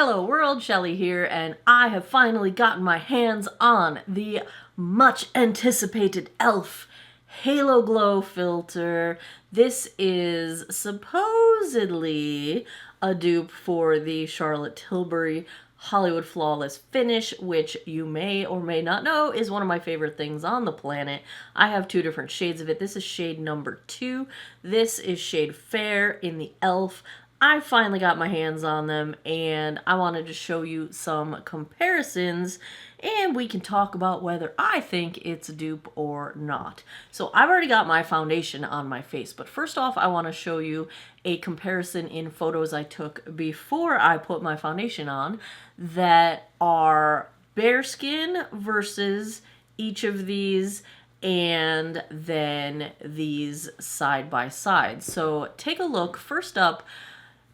Hello world, Shelly here, and I have finally gotten my hands on the much anticipated e.l.f. Halo Glow filter. This is supposedly a dupe for the Charlotte Tilbury Hollywood Flawless Finish, which you may or may not know is one of my favorite things on the planet. I have two different shades of it. This is shade number 2. This is shade Fair in the e.l.f. I finally got my hands on them, and I wanted to show you some comparisons, and we can talk about whether I think it's a dupe or not. So I've already got my foundation on my face, but first off, I want to show you a comparison in photos I took before I put my foundation on that are bare skin versus each of these, and then these side by side. So take a look. First up,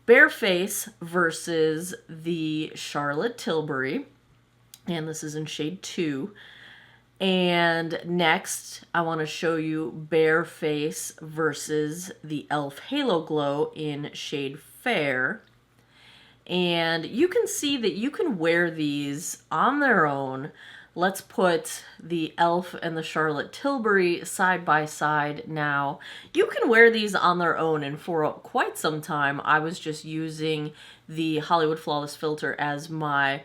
bare face versus the Charlotte Tilbury, and this is in shade 2. And next, I want to show you bare face versus the e.l.f. Halo Glow in shade Fair. And you can see that you can wear these on their own. Let's put the e.l.f. and the Charlotte Tilbury side by side now. You can wear these on their own, and for quite some time I was just using the Hollywood Flawless filter as my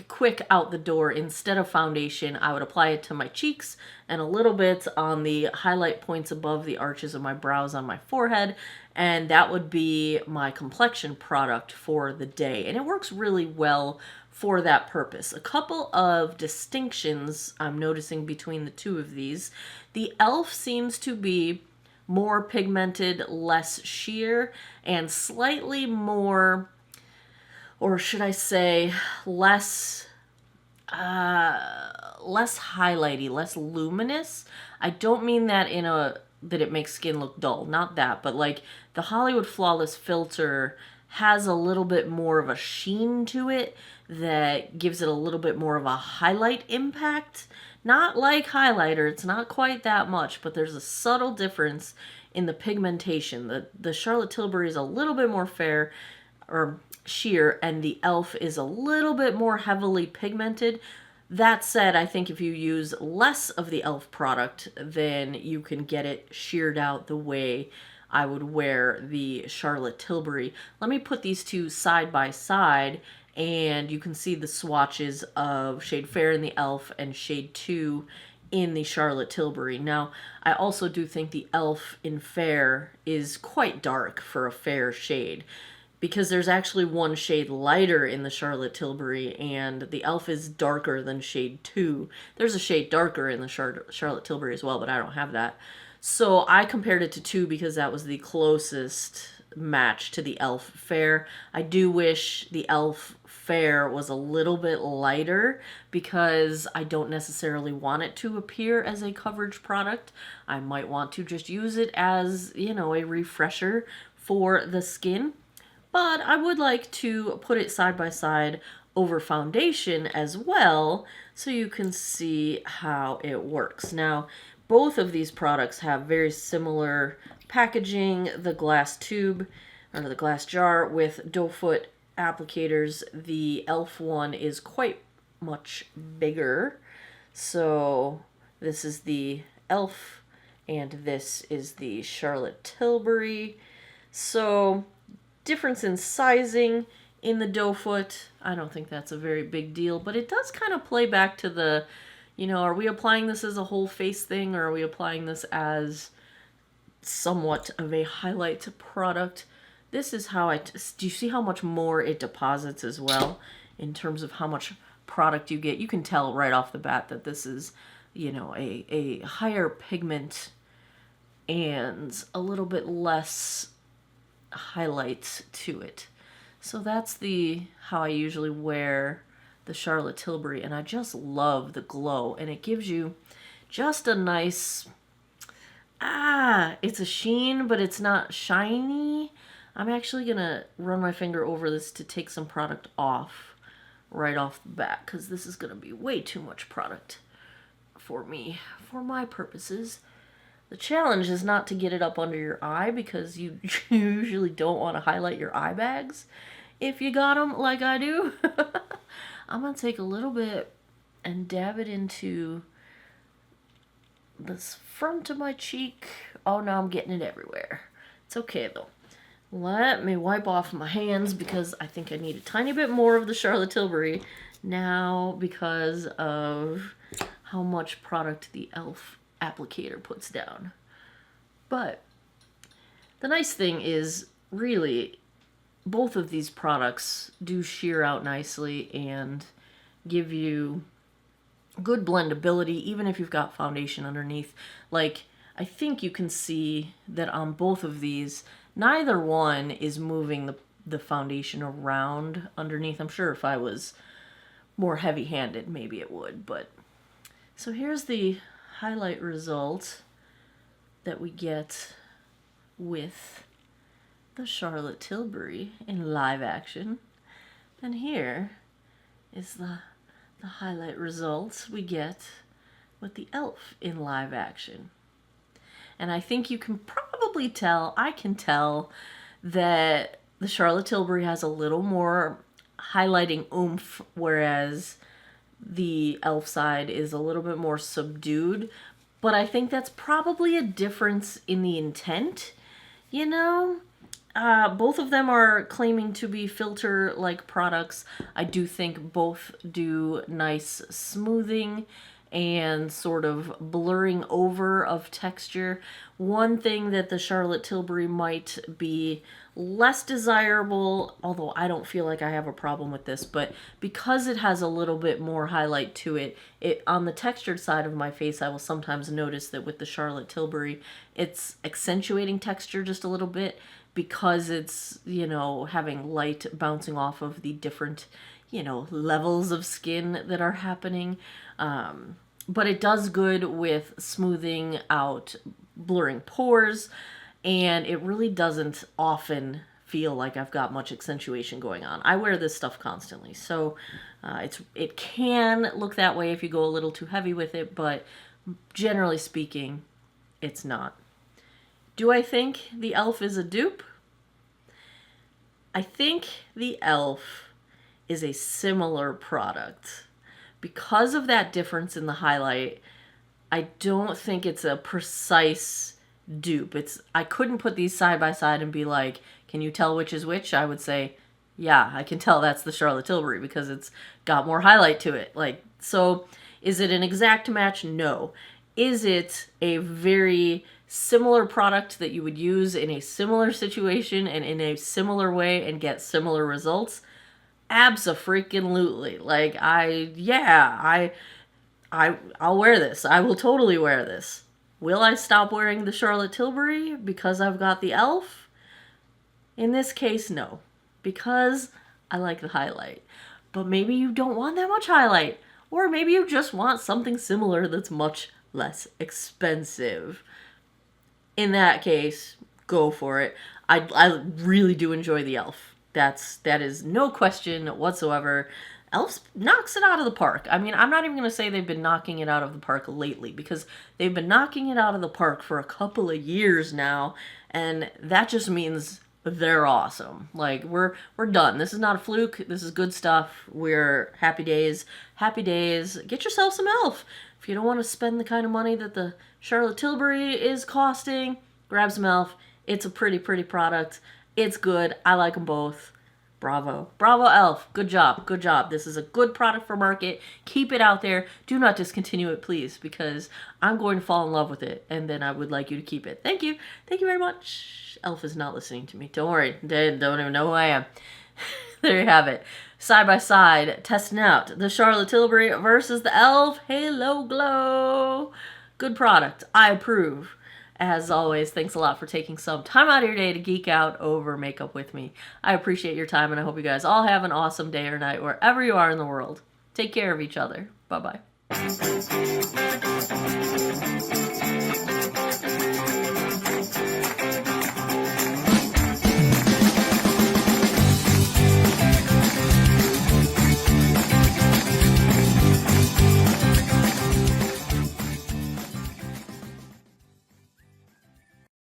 quick out the door. Instead of foundation, I would apply it to my cheeks and a little bit on the highlight points above the arches of my brows on my forehead, and that would be my complexion product for the day. And it works really well for that purpose. A couple of distinctions I'm noticing between the two of these. The e.l.f. seems to be more pigmented, less sheer, and slightly more, or should I say, less highlighty, less luminous. I don't mean that that it makes skin look dull, not that, but like the Hollywood Flawless filter has a little bit more of a sheen to it that gives it a little bit more of a highlight impact. Not like highlighter, it's not quite that much, but there's a subtle difference in the pigmentation. The Charlotte Tilbury is a little bit more fair or sheer, and the e.l.f. is a little bit more heavily pigmented. That said, I think if you use less of the e.l.f. product, then you can get it sheared out the way I would wear the Charlotte Tilbury. Let me put these two side by side, and you can see the swatches of shade Fair in the e.l.f. and shade 2 in the Charlotte Tilbury. Now, I also do think the e.l.f. in Fair is quite dark for a fair shade, because there's actually one shade lighter in the Charlotte Tilbury, and the e.l.f. is darker than shade 2. There's a shade darker in the Charlotte Tilbury as well, but I don't have that. So I compared it to 2 because that was the closest match to the e.l.f. Fair. I do wish the e.l.f. Fair was a little bit lighter because I don't necessarily want it to appear as a coverage product. I might want to just use it as, a refresher for the skin. But I would like to put it side by side over foundation as well, so you can see how it works. Now, both of these products have very similar packaging. The glass tube, or the glass jar with doe foot applicators. The e.l.f. one is quite much bigger. So this is the e.l.f. and this is the Charlotte Tilbury. So difference in sizing in the doe foot, I don't think that's a very big deal, but it does kind of play back to the, are we applying this as a whole face thing, or are we applying this as somewhat of a highlight product? This is how do you see how much more it deposits as well in terms of how much product you get? You can tell right off the bat that this is, a higher pigment and a little bit less highlights to it. So that's how I usually wear the Charlotte Tilbury, and I just love the glow, and it gives you just a nice, it's a sheen, but it's not shiny. I'm actually gonna run my finger over this to take some product off right off the bat, because this is gonna be way too much product for me, for my purposes. The challenge is not to get it up under your eye, because you usually don't want to highlight your eye bags. if you got them like I do. I'm going to take a little bit and dab it into this front of my cheek. Oh, now I'm getting it everywhere. It's okay, though. Let me wipe off my hands because I think I need a tiny bit more of the Charlotte Tilbury now because of how much product the e.l.f. applicator puts down. But the nice thing is, really, both of these products do sheer out nicely and give you good blendability, even if you've got foundation underneath. Like, I think you can see that on both of these, neither one is moving the foundation around underneath. I'm sure if I was more heavy-handed, maybe it would, but... So here's the highlight result that we get with the Charlotte Tilbury in live action. And here is the highlight results we get with the e.l.f. in live action. And I think you can probably tell, I can tell, that the Charlotte Tilbury has a little more highlighting oomph, whereas the e.l.f. side is a little bit more subdued. But I think that's probably a difference in the intent, you know? Both of them are claiming to be filter-like products. I do think both do nice smoothing and sort of blurring over of texture. One thing that the Charlotte Tilbury might be less desirable, although I don't feel like I have a problem with this, but because it has a little bit more highlight to it, on the textured side of my face, I will sometimes notice that with the Charlotte Tilbury, it's accentuating texture just a little bit because it's, you know, having light bouncing off of the different, you know, levels of skin that are happening. But it does good with smoothing out blurring pores, and it really doesn't often feel like I've got much accentuation going on. I wear this stuff constantly, so it can look that way if you go a little too heavy with it, but generally speaking, it's not. Do I think the e.l.f. is a dupe? I think the e.l.f. is a similar product. Because of that difference in the highlight, I don't think it's a precise dupe. I couldn't put these side by side and be like, can you tell which is which? I would say, yeah, I can tell that's the Charlotte Tilbury because it's got more highlight to it. Like, so is it an exact match? No. Is it a very similar product that you would use in a similar situation and in a similar way and get similar results? Abso-freaking-lutely. Like, I'll wear this. I will totally wear this. Will I stop wearing the Charlotte Tilbury because I've got the e.l.f.? In this case, no. Because I like the highlight. But maybe you don't want that much highlight. Or maybe you just want something similar that's much less expensive. In that case, go for it. I really do enjoy the e.l.f. That is no question whatsoever. e.l.f. knocks it out of the park. I mean, I'm not even going to say they've been knocking it out of the park lately, because they've been knocking it out of the park for a couple of years now, and that just means they're awesome. Like, we're done. This is not a fluke. This is good stuff. We're happy days. Happy days. Get yourself some e.l.f. If you don't want to spend the kind of money that the Charlotte Tilbury is costing, grab some e.l.f. It's a pretty product. It's good. I like them both. Bravo. Bravo, e.l.f. Good job. Good job. This is a good product for market. Keep it out there. Do not discontinue it, please, because I'm going to fall in love with it, and then I would like you to keep it. Thank you. Thank you very much. e.l.f. is not listening to me. Don't worry. They don't even know who I am. There you have it. Side by side, testing out the Charlotte Tilbury versus the e.l.f. Halo Glow. Good product. I approve. As always, thanks a lot for taking some time out of your day to geek out over makeup with me. I appreciate your time, and I hope you guys all have an awesome day or night wherever you are in the world. Take care of each other. Bye-bye.